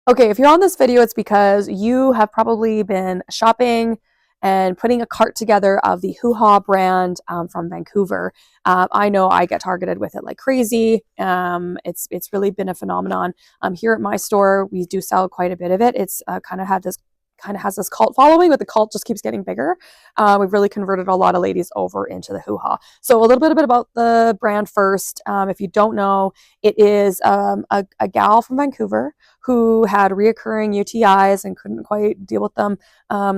Okay, if you're on this video, it's because you have probably been shopping and putting a cart together of the Huha brand from Vancouver. I know I get targeted with it like crazy. It's really been a phenomenon. Here at my store, we do sell quite a bit of it. It's kind of has this cult following, but the cult just keeps getting bigger. We've really converted a lot of ladies over into the Huha. So a little bit about the brand first. If you don't know, it is a gal from Vancouver who had reoccurring UTIs and couldn't quite deal with them.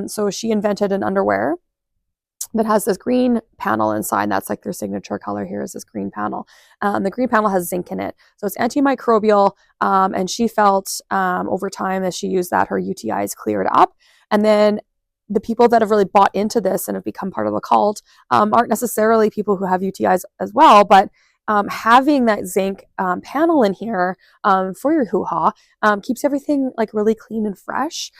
So she invented an underwear that has this green panel inside. That's like their signature color here is this green panel. The green panel has zinc in it. So it's antimicrobial. And she felt over time as she used that, her UTIs cleared up. And then the people that have really bought into this and have become part of the cult aren't necessarily people who have UTIs as well, but having that zinc panel in here for your hoo-ha keeps everything like really clean and fresh.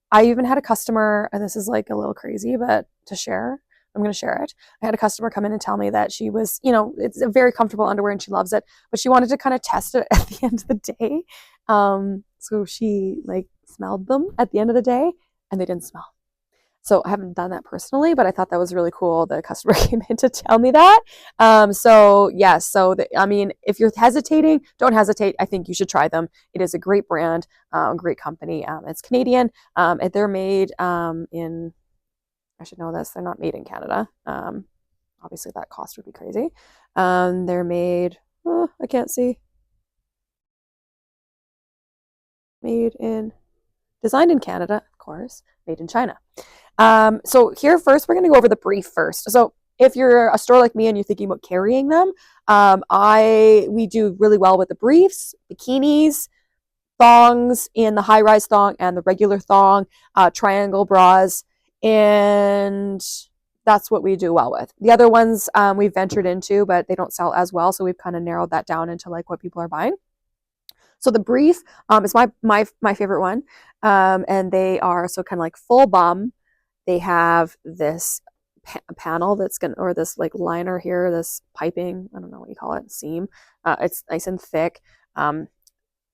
I even had a customer, and this is like a little crazy, but to share, I'm going to share it. I had a customer come in and tell me that she was, it's a very comfortable underwear and she loves it, but she wanted to kind of test it at the end of the day. So she like smelled them at the end of the day and they didn't smell. So I haven't done that personally, but I thought that was really cool. The customer came in to tell me that. So yes, I mean, if you're hesitating, don't hesitate. I think you should try them. It is a great brand, great company. It's Canadian. And they're made in, I should know this, they're not made in Canada. Obviously that cost would be crazy. They're made, I can't see. Designed in Canada, of course, made in China. So here first, we're going to go over the brief first. So if you're a store like me and you're thinking about carrying them, we do really well with the briefs, bikinis, thongs in the high-rise thong and the regular thong, triangle bras, and that's what we do well with. The other ones we've ventured into, but they don't sell as well, so we've kind of narrowed that down into like what people are buying. So the brief is my favorite one, and they are so kind of like full bum. They have this panel that's or this like liner here, this piping, I don't know what you call it, seam. It's nice and thick,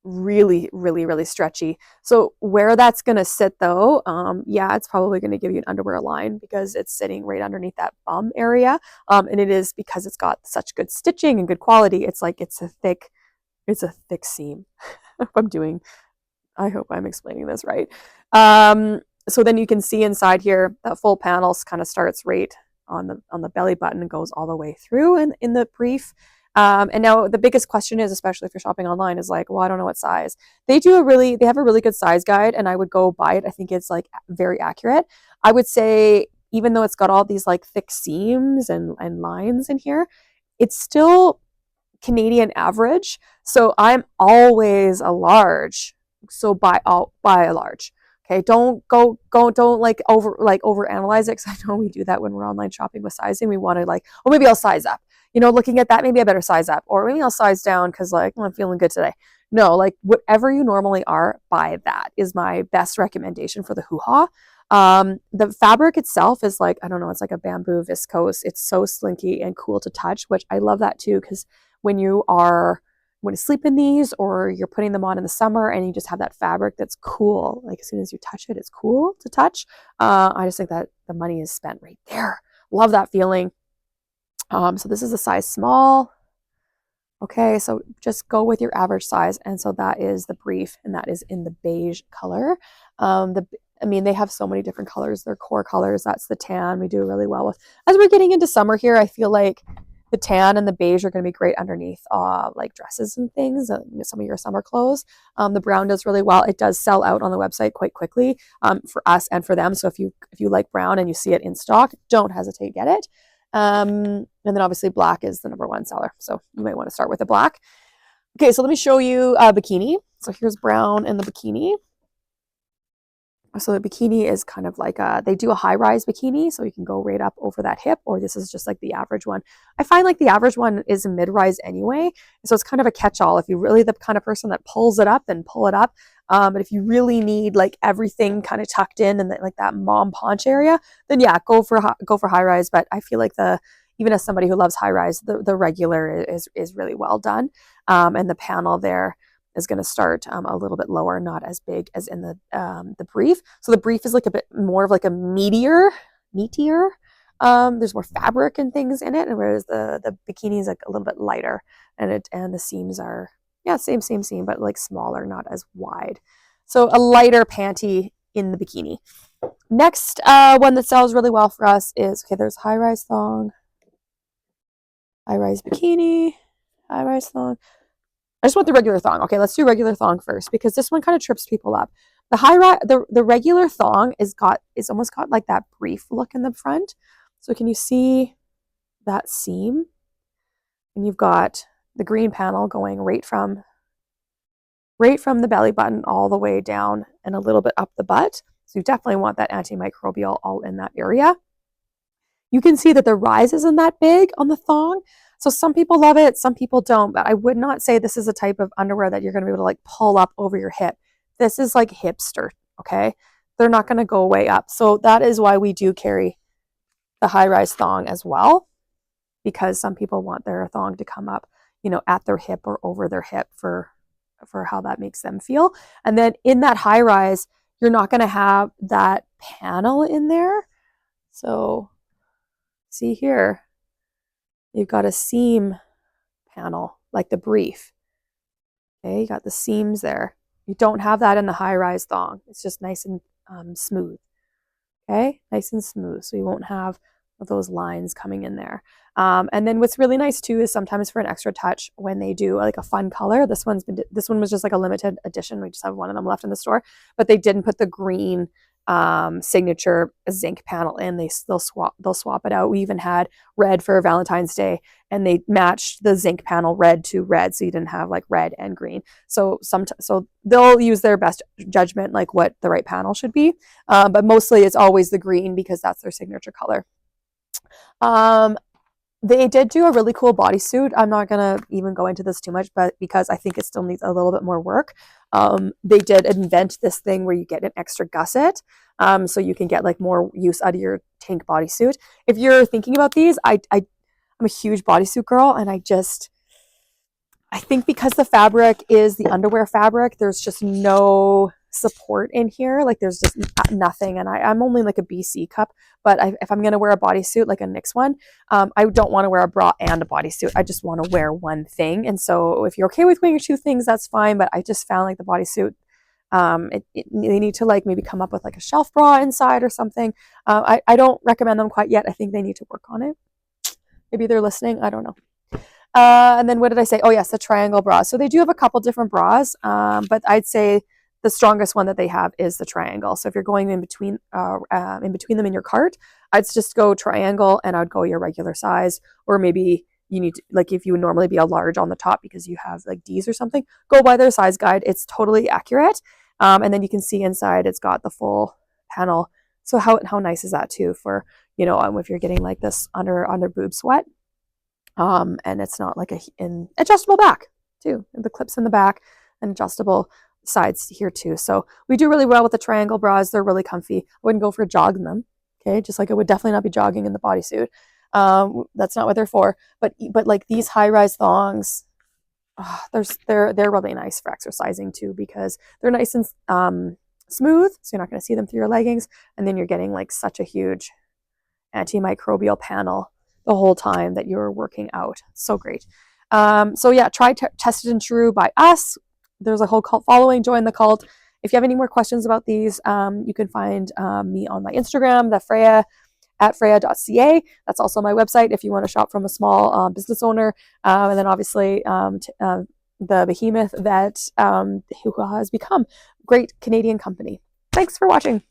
really, really, really stretchy. So where that's going to sit though, yeah, it's probably going to give you an underwear line because it's sitting right underneath that bum area. And it is because it's got such good stitching and good quality. It's a thick seam. I hope I'm explaining this right. So then you can see inside here that full panel kind of starts right on the belly button and goes all the way through in the brief. And now the biggest question is, especially if you're shopping online, is like, well, I don't know what size. They have a really good size guide, and I would go buy it. I think it's like very accurate. I would say, even though it's got all these like thick seams and lines in here, it's still Canadian average. So I'm always a large. So buy a large. Okay, don't overanalyze it, because I know we do that when we're online shopping with sizing. We want to like, oh, maybe I'll size up. Looking at that, maybe I better size up, or maybe I'll size down because like I'm feeling good today. No, like whatever you normally are, buy that is my best recommendation for the Huha. The fabric itself is like, I don't know, it's like a bamboo viscose. It's so slinky and cool to touch, which I love that too, because when you sleep in these or you're putting them on in the summer and you just have that fabric that's cool, like as soon as you touch it, it's cool to touch. I just think that the money is spent right there. Love that feeling. So this is a size small. Okay, so just go with your average size. And so that is the brief, and that is in the beige color. They have so many different colors. Their core colors, that's the tan we do really well with. As we're getting into summer here, I feel like the tan and the beige are going to be great underneath like dresses and things, some of your summer clothes. The brown does really well. It does sell out on the website quite quickly for us and for them. So if you like brown and you see it in stock, don't hesitate to get it. And then obviously black is the #1 seller. So you might want to start with the black. Okay, so let me show you a bikini. So here's brown and the bikini. So the bikini is kind of like they do a high-rise bikini, so you can go right up over that hip, or this is just like the average one. I find like the average one is a mid-rise anyway, so it's kind of a catch-all. If you're really the kind of person that pulls it up, then pull it up. But if you really need like everything kind of tucked in and like that mom paunch area, then yeah, go for high-rise. But I feel like even as somebody who loves high-rise, the regular is really well done. And the panel there is going to start a little bit lower, not as big as in the brief. So the brief is like a bit more of like a meatier. There's more fabric and things in it, and whereas the bikini is like a little bit lighter, and the seams are same seam, but like smaller, not as wide. So a lighter panty in the bikini. Next one that sells really well for us is, okay, there's high-rise thong, high-rise bikini, high-rise thong. I just want the regular thong. Okay, let's do regular thong first because this one kind of trips people up. The regular thong is almost got like that brief look in the front. So can you see that seam? And you've got the green panel going right from the belly button all the way down and a little bit up the butt. So you definitely want that antimicrobial all in that area. You can see that the rise isn't that big on the thong. So some people love it, some people don't, but I would not say this is a type of underwear that you're going to be able to like pull up over your hip. This is like hipster, okay? They're not going to go way up. So that is why we do carry the high-rise thong as well, because some people want their thong to come up, at their hip or over their hip for how that makes them feel. And then in that high-rise, you're not going to have that panel in there. So see here, you've got a seam panel like the brief. Okay, you got the seams there. You don't have that in the high-rise thong. It's just nice and smooth. Okay, nice and smooth. So you won't have those lines coming in there. And then what's really nice too is sometimes for an extra touch when they do like a fun color. This one was just like a limited edition. We just have one of them left in the store, but they didn't put the green signature zinc panel in. They'll swap it out. We even had red for Valentine's Day, and they matched the zinc panel red to red, so you didn't have like red and green. So they'll use their best judgment like what the right panel should be, but mostly it's always the green because that's their signature color. They did do a really cool bodysuit. I'm not gonna even go into this too much, but because I think it still needs a little bit more work. They did invent this thing where you get an extra gusset, so you can get like more use out of your tank bodysuit. If you're thinking about these, I'm a huge bodysuit girl, and I think because the fabric is the underwear fabric, there's just no support in here. Like there's just nothing. And I'm only like a BC cup, but if I'm going to wear a bodysuit, like a NYX one, I don't want to wear a bra and a bodysuit. I just want to wear one thing. And so if you're okay with wearing two things, that's fine. But I just found like the bodysuit, they need to like maybe come up with like a shelf bra inside or something. I don't recommend them quite yet. I think they need to work on it. Maybe they're listening. I don't know. And then what did I say? Oh yes, the triangle bra. So they do have a couple different bras, but I'd say the strongest one that they have is the triangle. So if you're going in between them in your cart, I'd just go triangle, and I'd go your regular size, or maybe you need to, like if you would normally be a large on the top because you have like D's or something, go by their size guide. It's totally accurate. And then you can see inside it's got the full panel. So how nice is that too for, if you're getting like this under boob sweat. And it's not like an adjustable back too. The clips in the back and adjustable sides here too. So we do really well with the triangle bras. They're really comfy. I wouldn't go for jogging them. Okay, just like I would definitely not be jogging in the bodysuit. That's not what they're for. But like these high-rise thongs, they're really nice for exercising too, because they're nice and smooth. So you're not going to see them through your leggings, and then you're getting like such a huge antimicrobial panel the whole time that you're working out. So great. So yeah, try Tested and True by us. There's a whole cult following. Join the cult. If you have any more questions about these, you can find me on my Instagram, at freyja.ca. That's also my website if you want to shop from a small business owner. And then obviously the behemoth that Huha has become. Great Canadian company. Thanks for watching.